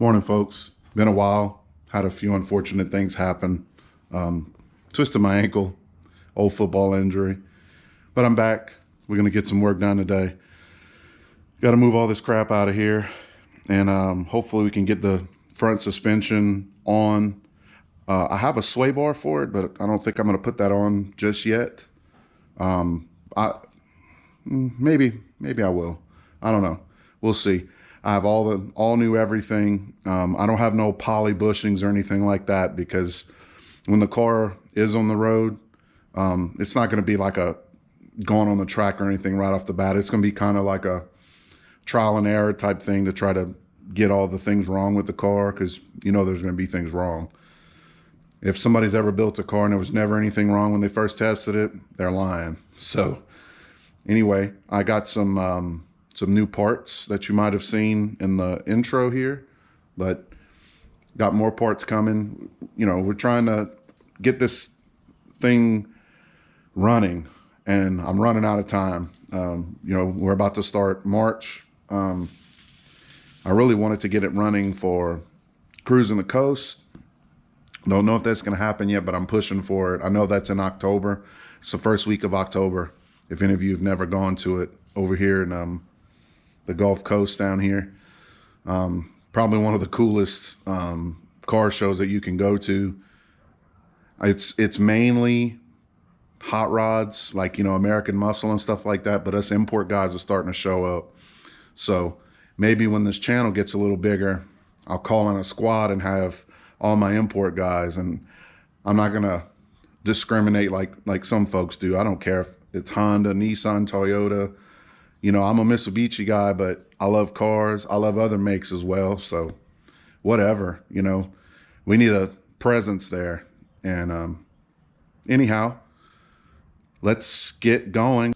Morning, folks. Been a while. Had a few unfortunate things happen. Twisted my ankle, old football injury. But I'm back. We're going to get some work done today. Got to move all this crap out of here. And hopefully we can get the front suspension on. I have a sway bar for it, but I don't think I'm going to put that on just yet. Maybe I will. I don't know. We'll see. I have all new everything. I don't have no poly bushings or anything like that, because when the car is on the road, it's not going to be like a going on the track or anything right off the bat. It's going to be kind of like a trial and error type thing to try to get all the things wrong with the car, because you know there's going to be things wrong. If somebody's ever built a car and there was never anything wrong when they first tested it, they're lying. So anyway, I got some new parts that you might have seen in the intro here, but got more parts coming. You know, we're trying to get this thing running, and I'm running out of time. You know, we're about to start March. I really wanted to get it running for cruising the coast. Don't know if that's going to happen yet, but I'm pushing for it. I know that's in October. It's the first week of October. If any of you have never gone to it over here in the Gulf Coast down here, probably one of the coolest car shows that you can go to. It's mainly hot rods, like, you know, American Muscle and stuff like that, but us import guys are starting to show up. So maybe when this channel gets a little bigger, I'll call in a squad and have all my import guys, and I'm not gonna discriminate like some folks do. I don't care if it's Honda, Nissan, Toyota. You know, I'm a Mitsubishi guy, but I love cars. I love other makes as well. So whatever, you know, we need a presence there. And anyhow, let's get going.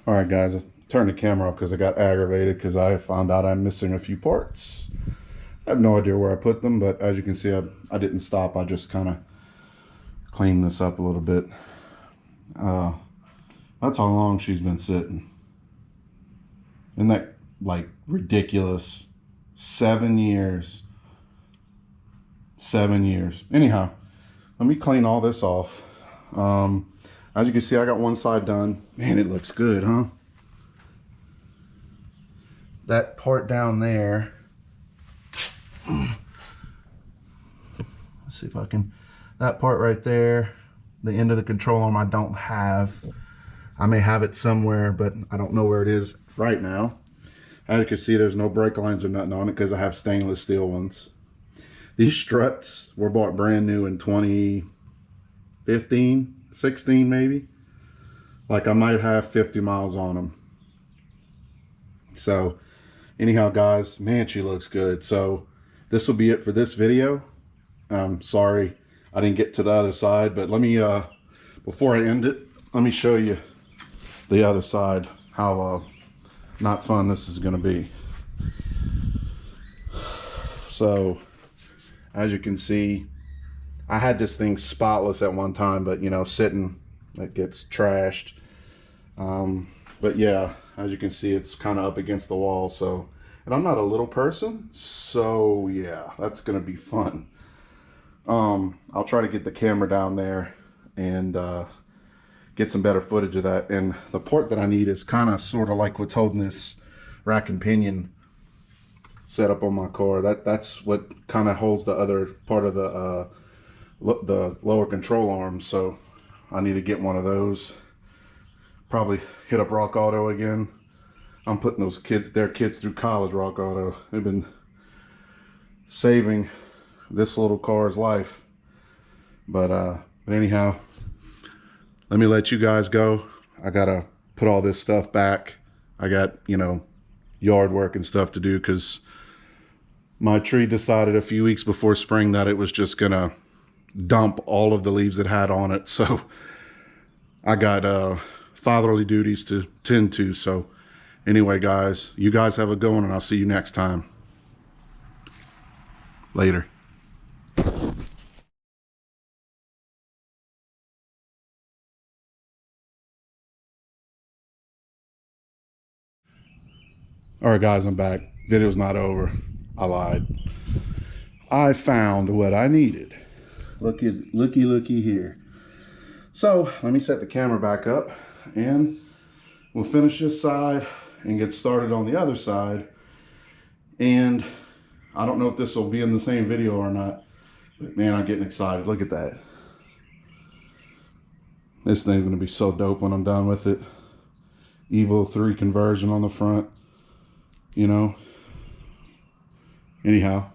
All right, guys, I turned the camera off because I got aggravated because I found out I'm missing a few parts. I have no idea where I put them, but as you can see, I didn't stop. I just kind of cleaned this up a little bit. That's how long she's been sitting. Isn't that like ridiculous? 7 years. 7 years. Anyhow, let me clean all this off. As you can see, I got one side done. Man, it looks good, huh? That part down there see if I can, that part right there, the end of the control arm I don't have. I may have it somewhere, but I don't know where it is right now. As you can see, there's no brake lines or nothing on it because I have stainless steel ones. These struts were bought brand new in 2015, 16 maybe. Like I might have 50 miles on them. So anyhow, guys, man, she looks good. So this will be it for this video. Sorry I didn't get to the other side, but let me, before I end it, let me show you the other side, how not fun this is going to be. So as you can see, I had this thing spotless at one time, but you know, sitting, it gets trashed. But yeah, as you can see, it's kind of up against the wall. So, and I'm not a little person, so yeah, that's gonna be fun. I'll try to get the camera down there and get some better footage of that. And the port that I need is kind of sort of like what's holding this rack and pinion set up on my car. That's what kind of holds the other part of the lower control arm. So I need to get one of those. Probably hit up Rock Auto again. I'm putting those their kids through college. Rock Auto, they've been saving this little car's life. But anyhow, let me let you guys go. I gotta put all this stuff back. I got, you know, yard work and stuff to do because my tree decided a few weeks before spring that it was just gonna dump all of the leaves it had on it. So I got fatherly duties to tend to. So anyway, guys, you guys have a good one, and I'll see you next time. Later. All right, guys, I'm back. Video's not over. I lied. I found what I needed. Looky here. So let me set the camera back up and we'll finish this side and get started on the other side. And I don't know if this will be in the same video or not, but man, I'm getting excited. Look at that. This thing's gonna be so dope when I'm done with it. Evo 3 conversion on the front, you know. Anyhow,